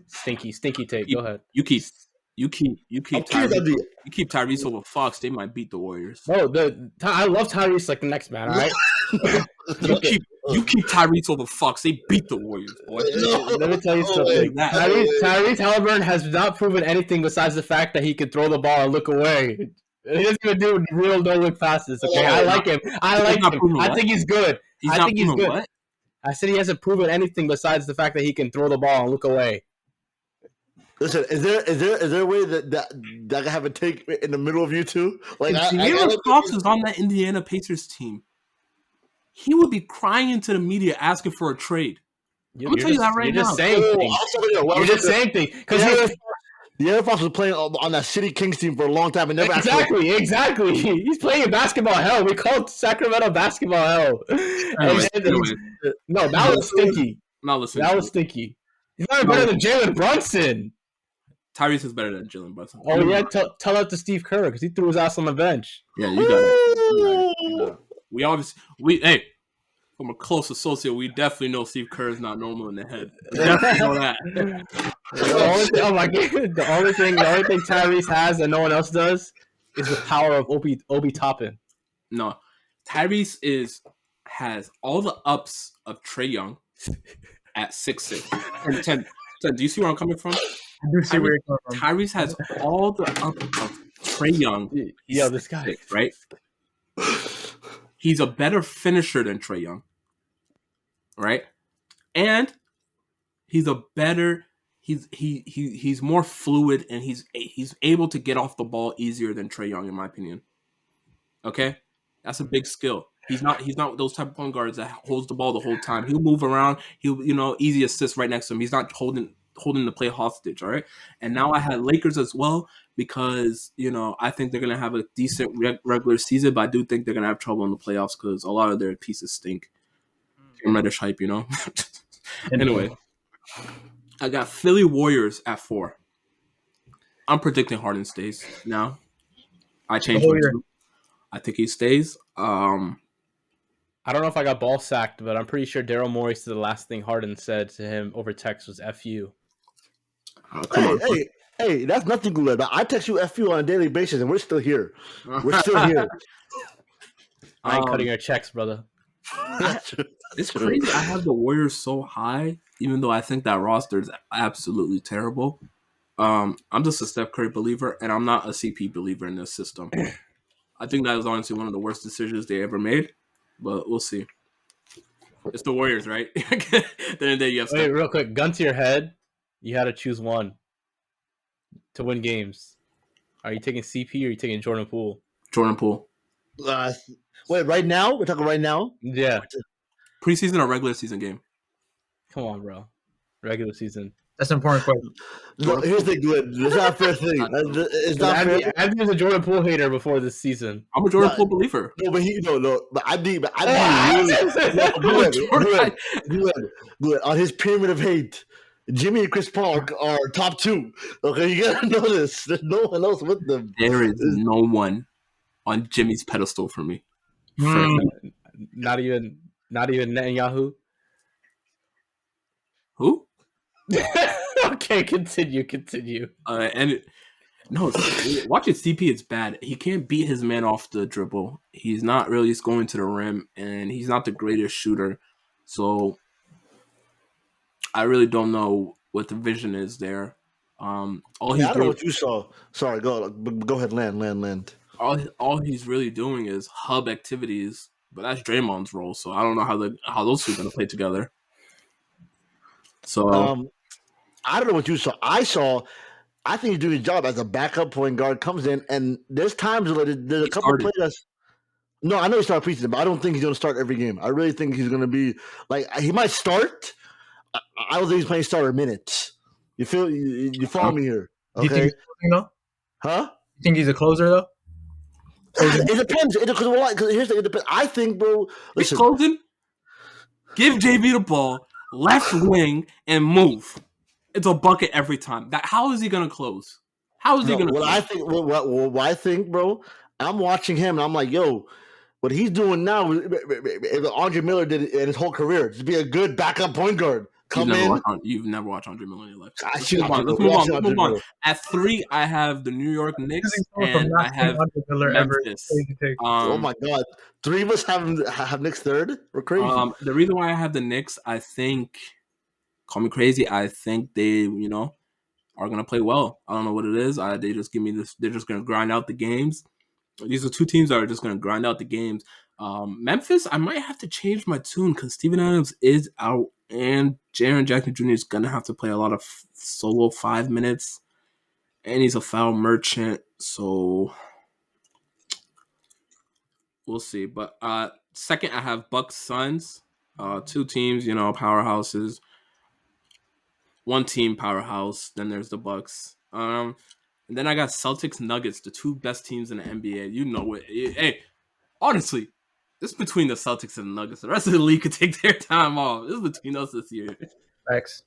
Stinky tape. Go ahead. You keep Tyrese over Fox. They might beat the Warriors. No, I love Tyrese like the next man. All right. You keep Tyrese over Fox. They beat the Warriors, boy. Let me tell you something. Tyrese Halliburton has not proven anything besides the fact that he can throw the ball and look away. He doesn't even do real no-look passes. Okay, I like him. I think he's good. I think he's good. What? I said he hasn't proven anything besides the fact that he can throw the ball and look away. Listen, is there a way that I can have a take in the middle of you two? Like, De'Aaron Fox is on that Indiana Pacers team. He would be crying into the media asking for a trade. I'm gonna tell you that right now. You're just saying things because De'Aaron Fox was playing on that City Kings team for a long time and never exactly. He's playing in basketball hell. We call it Sacramento basketball hell. No, that was stinky. That was stinky. He's not better than Jalen Brunson. Tyrese is better than Jalen Brunson. Oh yeah, tell that to Steve Kerr because he threw his ass on the bench. Yeah, you got it. Hey, from a close associate, we definitely know Steve Kerr is not normal in the head. We definitely know that. The only thing Tyrese has that no one else does is the power of Obi Toppin. No, Tyrese has all the ups of Trae Young at 6'6". And 10, do you see where I'm coming from? I do see where you're coming from. Tyrese has all the ups of Trae Young. Yo, this guy, 6'6", right? He's a better finisher than Trae Young, right? And he's more fluid and he's able to get off the ball easier than Trae Young, in my opinion. Okay, that's a big skill. He's not those type of point guards that holds the ball the whole time. He'll move around. He'll easy assist right next to him. He's not holding the play hostage. All right. And now I had Lakers as well because I think they're gonna have a decent regular season, but I do think they're gonna have trouble in the playoffs because a lot of their pieces stink. I'm Reddish hype, Anyway, I got Philly Warriors at 4. I'm predicting Harden stays now. I changed it. I think he stays. I don't know if I got ball sacked, but I'm pretty sure Daryl Morey said the last thing Harden said to him over text was "F you." Hey, that's nothing good. I text you "F you" on a daily basis, and we're still here. We're still here. I ain't cutting your checks, brother. It's crazy. I have the Warriors so high, even though I think that roster is absolutely terrible. I'm just a Steph Curry believer, and I'm not a CP believer in this system. I think that was honestly one of the worst decisions they ever made, but we'll see. It's the Warriors, right? Then you have Wait, real quick, gun to your head. You had to choose one to win games. Are you taking CP or are you taking Jordan Poole? Jordan Poole. Wait, right now? We're talking right now? Yeah. Preseason or regular season game? Come on, bro. Regular season. That's an important question. No, here's the good. It's not a fair thing. It's not fair. I've been a Jordan Poole hater before this season. I'm a Jordan Poole believer. No, but But I need really on his pyramid of hate. Jimmy and Chris Paul are top 2. Okay, you gotta know this. There's no one else with them. There is no one on Jimmy's pedestal for me. Not even Netanyahu. Who? Okay, continue. Watching CP is bad. He can't beat his man off the dribble. He's not really going to the rim, and he's not the greatest shooter. So I really don't know what the vision is there. I don't know what you saw. Sorry, go ahead, land. All he's really doing is hub activities, but that's Draymond's role. So I don't know how those two are going to play together. So I don't know what you saw. I think he's doing his job as a backup point guard. Comes in, and there's times where there's a couple of players. No, I know he started preseason, but I don't think he's going to start every game. I really think he's going to be he might start. I don't think he's playing starter minutes. You follow me here? Okay. Do you think he's closing, though? Huh? You think he's a closer though? It depends. It depends. I think, bro. Listen. He's closing. Give JB the ball, left wing, and move. It's a bucket every time. How is he gonna close? How is he gonna? What I think, bro. I'm watching him, and I'm like, yo. what he's doing now is Andre Miller did in his whole career. Just be a good backup point guard. Come in. You've never watched Andre Miller in your life. Let's move on. At 3, I have the New York Knicks, and I have Memphis. Oh my God, 3 of us have Knicks third. We're crazy. The reason why I have the Knicks, I think, call me crazy, I think they, are gonna play well. I don't know what it is. They just give me this. They're just gonna grind out the games. These are 2 teams that are just gonna grind out the games. Memphis, I might have to change my tune because Steven Adams is out, and Jaren Jackson Jr. is gonna have to play a lot of solo 5 minutes, and he's a foul merchant. So we'll see. But second, I have Bucks Suns. 2 teams, powerhouses. 1 team powerhouse. Then there's the Bucks. And then I got Celtics Nuggets, the 2 best teams in the NBA. You know it. Hey, honestly, this is between the Celtics and the Nuggets. The rest of the league could take their time off. This is between us this year. Thanks.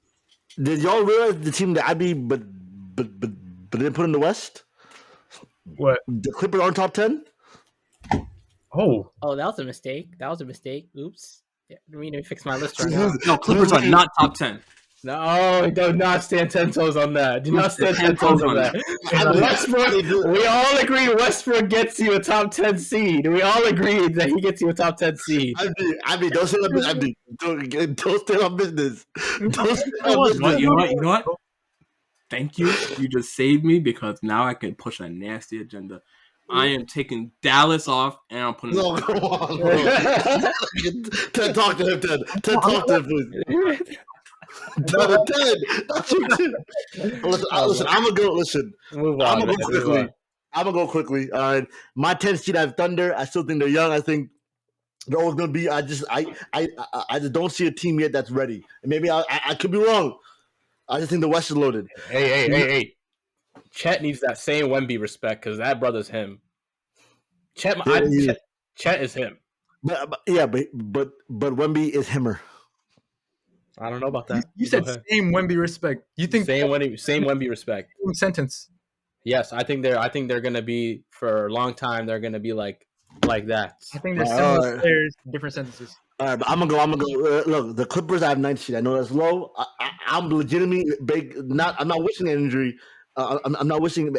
Did y'all realize the team that I'd be but didn't put in the West? What? The Clippers aren't top 10? Oh, that was a mistake. Oops. Yeah, let me fix my list right now. No, Clippers are not top 10. No, do not stand 10 toes on that. Do not stand 10 toes on that. Westbrook, we all agree Westbrook gets you a top 10 seed. We all agree that he gets you a top 10 seed. I mean, don't say that. Don't stay on business. Don't stay on business. You know what? Thank you. You just saved me because now I can push a nasty agenda. I am taking Dallas off, and I'm putting. No, come on. Ted, talk to him, Ted. Ted, talk to him, please. Listen, I'm gonna go. Listen, I'm gonna go quickly. All right, my 10 seed, I have Thunder. I still think they're young. I think they're always gonna be. I just don't see a team yet that's ready. And maybe I could be wrong. I just think the West is loaded. Hey. Chet needs that same Wemby respect because that brother's him. Chet is him. But Wemby is himmer. I don't know about that. You said same Wemby respect. You think same Wemby respect? Same sentence. Yes, I think they're gonna be for a long time. They're gonna be like that. I think they're similar players, different sentences. All right, but I'm gonna go. Look, the Clippers, I have 9th seed. I know that's low. I'm legitimately big. I'm not wishing an injury. I'm not wishing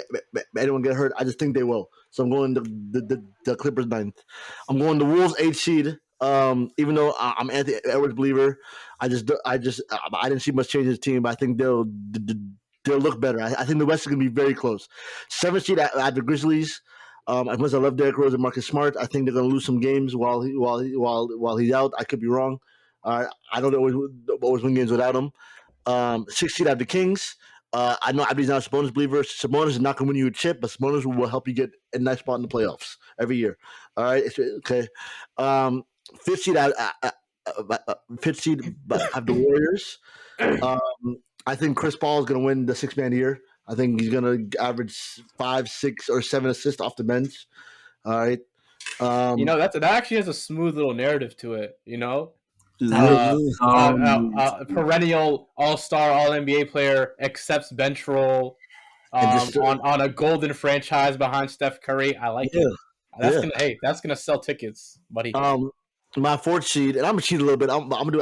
anyone get hurt. I just think they will. So I'm going the Clippers 9th. I'm going the Wolves 8th seed. Even though I'm Anthony Edwards believer, I didn't see much change in his team, but I think they'll look better. I think the West is gonna be very close. 7th seed, I have the Grizzlies. As much as I love Derrick Rose and Marcus Smart, I think they're gonna lose some games while he's out. I could be wrong. I know they always win games without him. 6th seed, I have the Kings. I know Abdi's not a Sabonis believer. Sabonis is not going to win you a chip, but Sabonis will help you get a nice spot in the playoffs every year. All right, okay. 5th seed, I have the Warriors. I think Chris Paul is going to win the 6-man year. I think he's going to average 5, 6, or 7 assists off the bench. All right. That actually has a smooth little narrative to it. Perennial all-star, all-NBA player accepts bench role on a golden franchise behind Steph Curry. I like it. That's gonna sell tickets, buddy. My 4th seed, and I'm gonna cheat a little bit. I'm gonna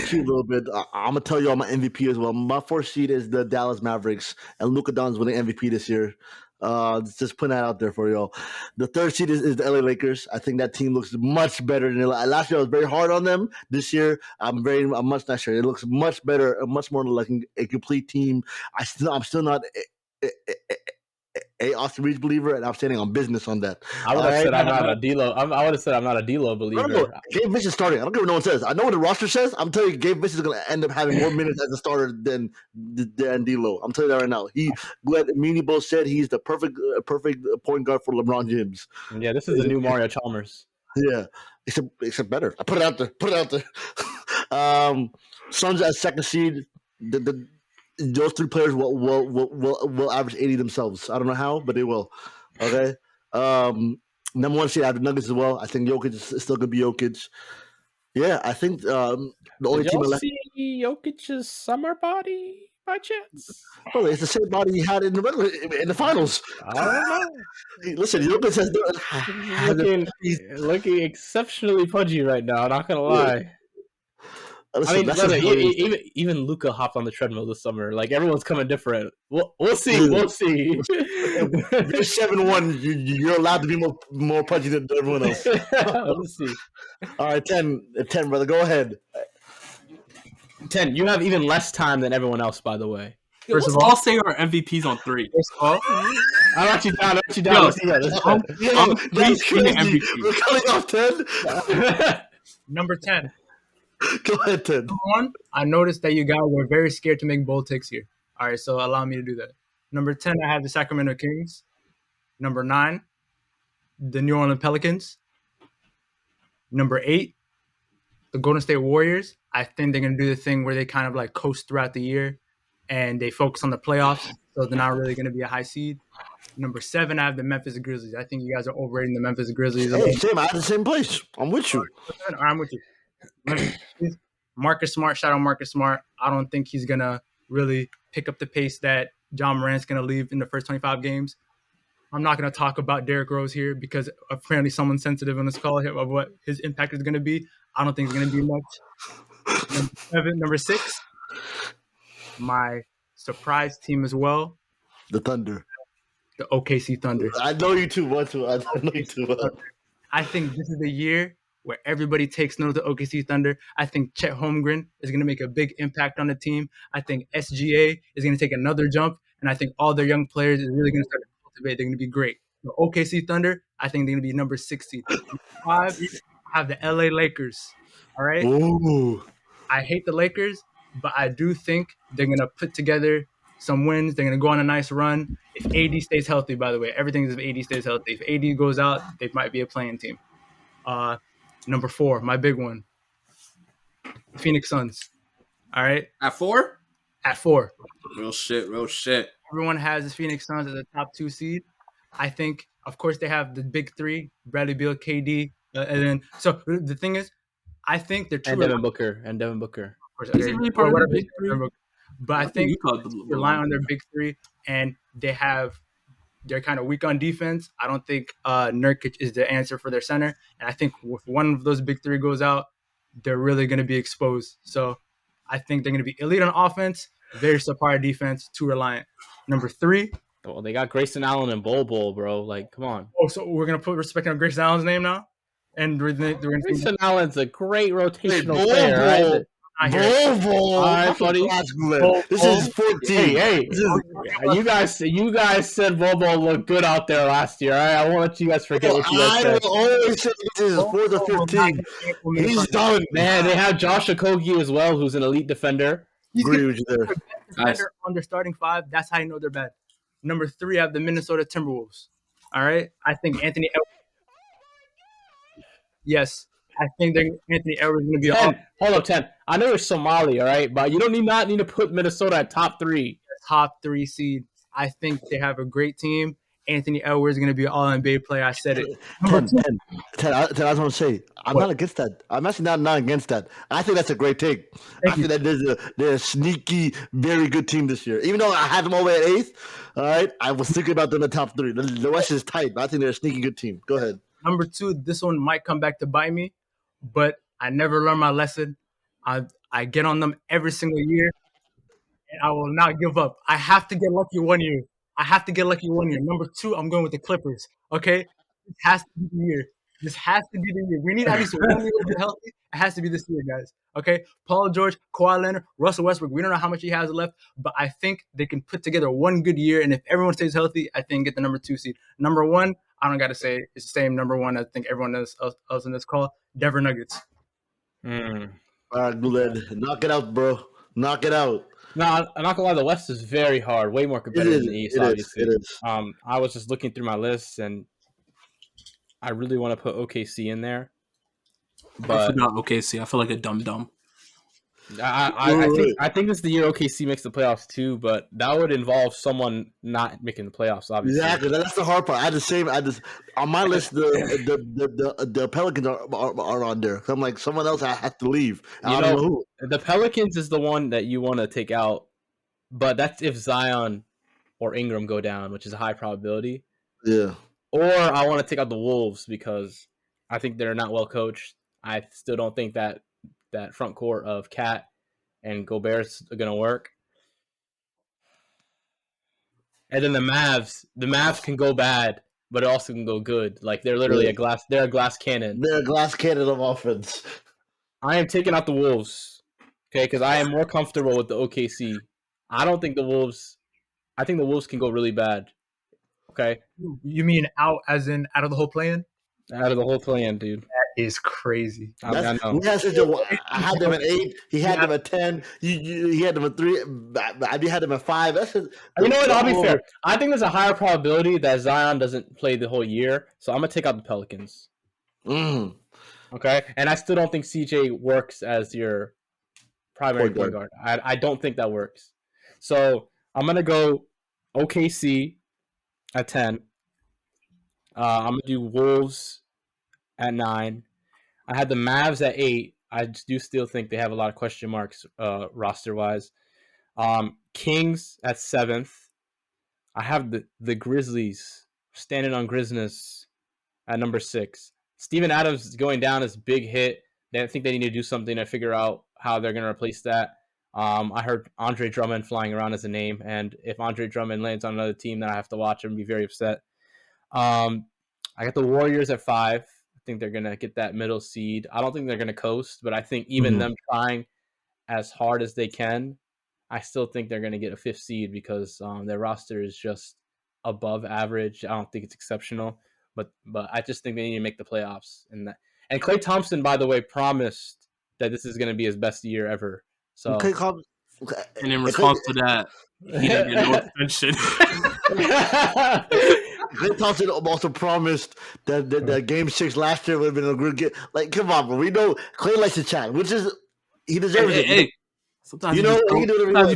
cheat a little bit. I'm gonna tell you all my MVP as well. My 4th seed is the Dallas Mavericks, and Luka Doncic's winning MVP this year. Just putting that out there for y'all. The 3rd seed is the LA Lakers. I think that team looks much better than last year. I was very hard on them. This year, I'm much not sure. It looks much better, much more like a complete team. I'm still not a Austin Reeves believer, and I'm standing on business on that. I would have said I'm not a D-Lo. I would have said I'm not a D-Lo believer. No. Gabe Vincent starting. I don't care what no one says. I know what the roster says. I'm telling you, Gabe Vincent is going to end up having more minutes as a starter than D-Lo. I'm telling you that right now. Meanie Bull said he's the perfect point guard for LeBron James. Yeah, this is the new Mario Chalmers. Yeah, except better. I put it out there. Suns as 2nd seed. Those 3 players will average 80 themselves. I don't know how, but they will. Okay. Number 1 seed, I have the Nuggets as well. I think Jokic is still gonna be Jokic. Yeah, I think the only team left. See Jokic's summer body? by chance? Well, it's the same body he had in the finals. I don't know. Listen, Jokic has Looking exceptionally pudgy right now. Not gonna lie. Listen, I mean, that's brother, his body. even Luca hopped on the treadmill this summer. Like everyone's coming different. We'll see. We'll see. If you're 7'1", you're allowed to be more pudgy than everyone else. We'll see. All right, 10, brother. Go ahead. 10. You have even less time than everyone else, by the way. First of all, say our MVPs on 3. First of all, I want you down. Yo, That's being crazy. MVP. We're cutting off 10. number 10. Go ahead, 10. Number 1, I noticed that you guys were very scared to make bold takes here. All right, so allow me to do that. Number 10, I have the Sacramento Kings. Number 9, the New Orleans Pelicans. Number 8, the Golden State Warriors. I think they're going to do the thing where they kind of like coast throughout the year and they focus on the playoffs, so they're not really going to be a high seed. Number 7, I have the Memphis Grizzlies. I think you guys are overrating the Memphis Grizzlies. Hey, same. I have the same place. I'm with you. All right, I'm with you. Marcus Smart, shout out Marcus Smart. I don't think he's going to really pick up the pace that John Morant's going to leave in the first 25 games. I'm not going to talk about Derrick Rose here because apparently someone's sensitive on this call of what his impact is going to be. I don't think it's going to be much. Number 6, my surprise team as well. The Thunder. The OKC Thunder. I know you too well. I know you too well. I think this is the year where everybody takes note of the OKC Thunder. I think Chet Holmgren is going to make a big impact on the team. I think SGA is going to take another jump. And I think all their young players is really going to start to cultivate. They're going to be great. The OKC Thunder, I think they're going to be number 16. 5, I have the LA Lakers. All right? Ooh. I hate the Lakers, but I do think they're going to put together some wins. They're going to go on a nice run. If AD stays healthy, by the way, everything is if AD stays healthy. If AD goes out, they might be a playing team. Number 4, my big one, Phoenix Suns. All right? At 4? At 4. Real shit. Everyone has the Phoenix Suns as a top 2 seed. I think, of course, they have the big 3, Bradley Beal, KD. And then, so the thing is, I think they're true. And Devin Booker. Of course, Is he really part of the big 3? But I think they rely on their big 3, and they're kind of weak on defense. I don't think Nurkic is the answer for their center. And I think if one of those big 3 goes out, they're really going to be exposed. So I think they're going to be elite on offense, very subpar defense, too reliant. Number 3. Well, they got Grayson Allen and Bol, bro. Like, come on. Oh, so we're going to put respect on Grayson Allen's name now? And Grayson Allen's a great rotational player, right? All right, buddy. This is 14. Hey, you guys said Bobo looked good out there last year. All right, I won't let you guys forget what you guys said. I always say this is 4 or 15. He's done. Man, they have Josh Okogie as well, who's an elite defender. Agree with you there. Defender on their starting 5. That's how you know they're bad. Number 3, I have the Minnesota Timberwolves. All right, I think Anthony. Yes. I think Anthony Edwards is going to be 10. Hold up, 10. I know you're Somali, all right, but you don't need to put Minnesota at top 3. Top 3 seed. I think they have a great team. Anthony Edwards is going to be an all-NBA player. I said it. 10. I just want to say, I'm not against that. I'm actually not against that. I think that's a great take. I think that they're a sneaky, very good team this year. Even though I had them all the way at 8th, all right, I was thinking about them in the top 3. The West is tight, but I think they're a sneaky good team. Go ahead. Number 2, this one might come back to bite me, but I never learned my lesson. I get on them every single year, and I will not give up. I have to get lucky one year. Number 2, I'm going with the Clippers. Okay? This has to be the year. We need at least 1 year to be healthy. It has to be this year, guys. Okay? Paul George, Kawhi Leonard, Russell Westbrook. We don't know how much he has left, but I think they can put together one good year, and if everyone stays healthy, I think get the number 2 seed. Number 1, I don't got to say it's the same number 1. I think everyone else in this call, Denver Nuggets. All right, Guled. Knock it out, bro. Knock it out. No, I'm not gonna lie. The West is very hard, way more competitive than the East. Obviously, it is. I was just looking through my list, and I really want to put OKC in there. But I forgot OKC. I feel like a dumb. I think this is the year OKC makes the playoffs too, but that would involve someone not making the playoffs. Obviously, exactly. That's the hard part. On my list. The Pelicans are on there. I'm like, someone else has to leave. I don't know who. The Pelicans is the one that you want to take out but that's if Zion or Ingram go down, which is a high probability. Yeah. Or I want to take out the Wolves because I think they're not well coached. I still don't think that front court of Cat and Gobert's going to work. And then the Mavs can go bad, but it also can go good. Like they're literally a glass cannon. They're a glass cannon of offense. I am taking out the Wolves, okay, because I am more comfortable with the OKC. I think the Wolves can go really bad. Okay. You mean out as in out of the whole plan? Out of the whole plan, dude. That is crazy. I know. I had them at 8. He had them at 10. He had them at 3. I had them at 5. You know what? I'll be fair. I think there's a higher probability that Zion doesn't play the whole year, so I'm gonna take out the Pelicans. Okay, and I still don't think CJ works as your primary point guard. I don't think that works. So I'm gonna go OKC at 10. I'm gonna do Wolves at 9. I had the Mavs at 8. I do still think they have a lot of question marks roster wise. Kings at 7th. I have the Grizzlies standing on Grizness at number 6. Steven Adams going down is a big hit. I think they need to do something to figure out how they're going to replace that. I heard Andre Drummond flying around as a name, and if Andre Drummond lands on another team, then I have to watch him and be very upset. I got the Warriors at 5. I think they're going to get that middle seed. I don't think they're going to coast, but I think even them trying as hard as they can, I still think they're going to get a 5th seed because their roster is just above average. I don't think it's exceptional, but I just think they need to make the playoffs. And Klay Thompson, by the way, promised that this is going to be his best year ever. So, and in response to that, he didn't get no extension. Klay Thompson also promised that Game 6 last year would have been a good game. Like, come on, bro. We know Klay likes to chat, which is he deserves it. Hey. Sometimes you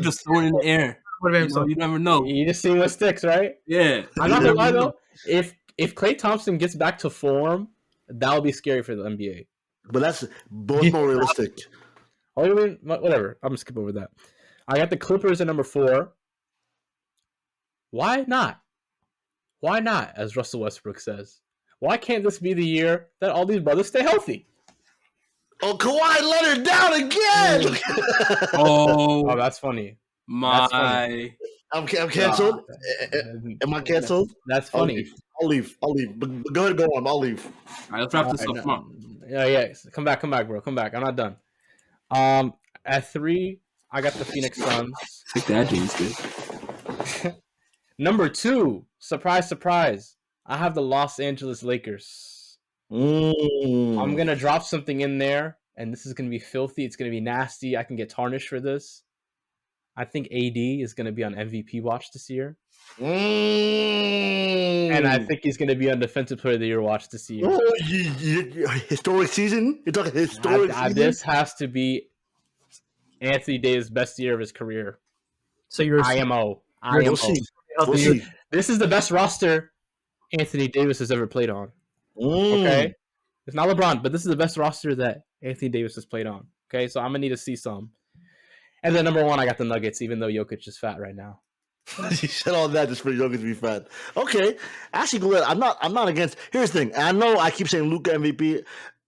just throw it in the air. You never know. You just see what sticks, right? Yeah. I'm not gonna lie though. If Klay Thompson gets back to form, that would be scary for the NBA. But that's both more realistic. Oh, you mean whatever? I'm gonna skip over that. I got the Clippers at number 4. Why not? Why not? As Russell Westbrook says. Why can't this be the year that all these brothers stay healthy? Oh, Kawhi let her down again. Oh, that's funny. My, that's funny. I'm canceled. Am I canceled? That's funny. I'll leave. But go ahead, go on. I'll leave. All right, let's wrap this up. Come on. Yeah. Come back, bro. Come back. I'm not done. At 3, I got the Phoenix Suns. Take that, James. Good. Number 2, surprise. I have the Los Angeles Lakers. I'm going to drop something in there, and this is going to be filthy. It's going to be nasty. I can get tarnished for this. I think AD is going to be on MVP watch this year. And I think he's going to be on Defensive Player of the Year watch this year. Historic season? You're talking historic season? This has to be Anthony Davis' best year of his career. So you're IMO. We'll see. This is the best roster Anthony Davis has ever played on. Okay? It's not LeBron, but this is the best roster that Anthony Davis has played on. Okay? So I'm going to need to see some. And then number 1, I got the Nuggets, even though Jokic is fat right now. You said all that just for Jokic to be fat. Okay. Actually, Guled, I'm not against. Here's the thing. I know I keep saying Luka MVP.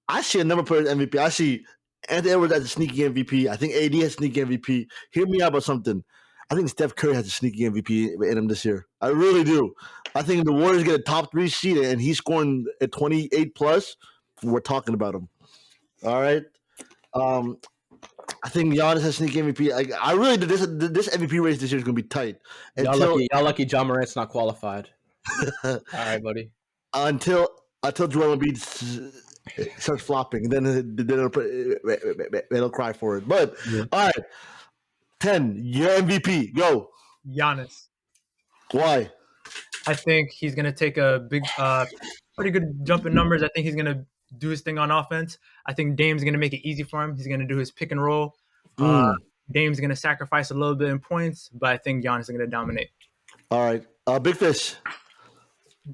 I see a number of players MVP. I see Anthony Edwards as a sneaky MVP. I think AD has a sneaky MVP. Hear me out about something. I think Steph Curry has a sneaky MVP in him this year. I really do. I think if the Warriors get a top 3 seed and he's scoring at 28 plus, we're talking about him. All right. I think Giannis has sneaky MVP. I really do. This MVP race this year is going to be tight. Y'all lucky John Morant's not qualified. All right, buddy. Until Joel Embiid starts flopping, then it'll cry for it. But all right, 10, your MVP, go. Giannis. Why? I think he's gonna take a big, pretty good jump in numbers. I think he's gonna do his thing on offense. I think Dame's gonna make it easy for him. He's gonna do his pick and roll. Dame's gonna sacrifice a little bit in points, but I think Giannis is gonna dominate. All right, Big Fish.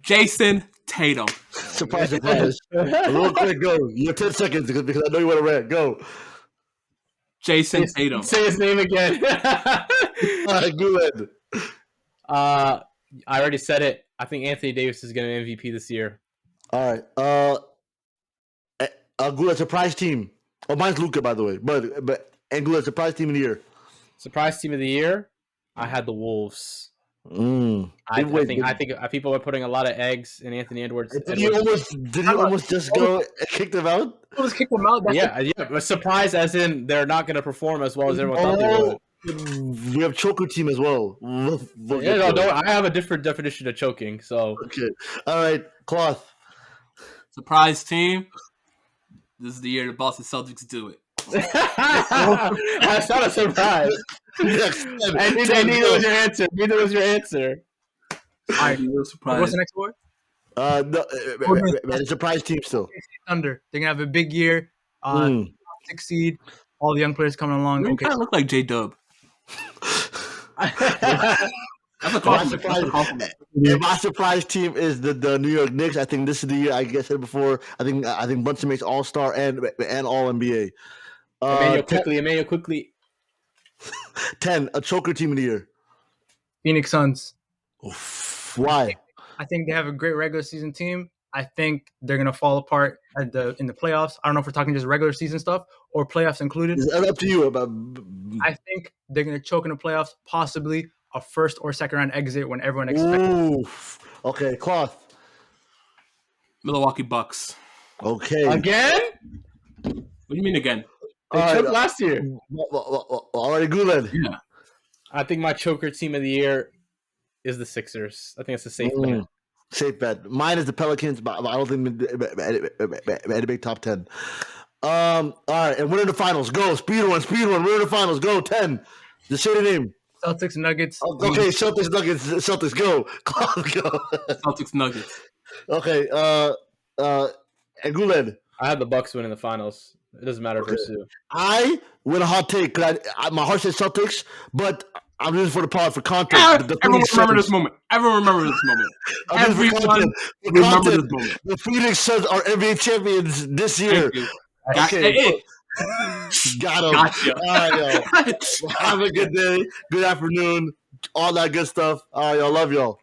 Jason Tatum. Surprise. Real quick, go. You have 10 seconds because I know you want to rant. Go. Jason Tatum. Say his name again. Guled. I already said it. I think Anthony Davis is getting an MVP this year. All right. Guled surprise team. Oh, mine's Luka, by the way. But Guled surprise team of the year. Surprise team of the year. I had the Wolves. I think people are putting a lot of eggs in Anthony Edwards. Did you almost just go and kick them out? Let's kick them out. Yeah. But surprise as in they're not going to perform as well as everyone thought they would. We have choker team as well. I have a different definition of choking. So okay, all right, Cloth. Surprise team. This is the year the Boston Celtics do it. That's not a surprise. Neither was your answer. Neither was your answer. I no surprise. What's the next one? Surprise team still. Thunder. They're gonna have a big year. 6 seed. All the young players coming along. You kind of look like J-Dub. That's a compliment. My surprise team is the New York Knicks. I think this is the year. I guess I said before. I think Brunson makes All Star and All NBA. Emmanuel quickly. 10, a choker team of the year. Phoenix Suns. Why? I think they have a great regular season team. I think they're gonna fall apart in the playoffs. I don't know if we're talking just regular season stuff or playoffs included. It's up to you. I think they're gonna choke in the playoffs, possibly a first or second round exit when everyone expects. Okay, Cloth. Milwaukee Bucks. Okay. Again? What do you mean again? They choked last year. Already Guled. Yeah. I think my choker team of the year is the Sixers. I think it's a safe bet. Safe bet. Mine is the Pelicans, but I don't think any big top 10. All right, and we're in the finals. Go. Speed one. We're in the finals. Go. 10. Just say the name. Celtics, Nuggets. Okay, Celtics, Nuggets. Celtics, go. Go. Celtics, Nuggets. Okay, and Guled. I have the Bucks winning the finals. It doesn't matter versus who. I win a hot take because my heart says Celtics, but I'm just for the pod for content. Everyone remember this moment. Everyone remember this moment. Remember this moment. The Phoenix Suns are NBA champions this year. Okay. Got him. Gotcha. All right, y'all. Have a good day. Good afternoon. All that good stuff. All right, y'all. Love y'all.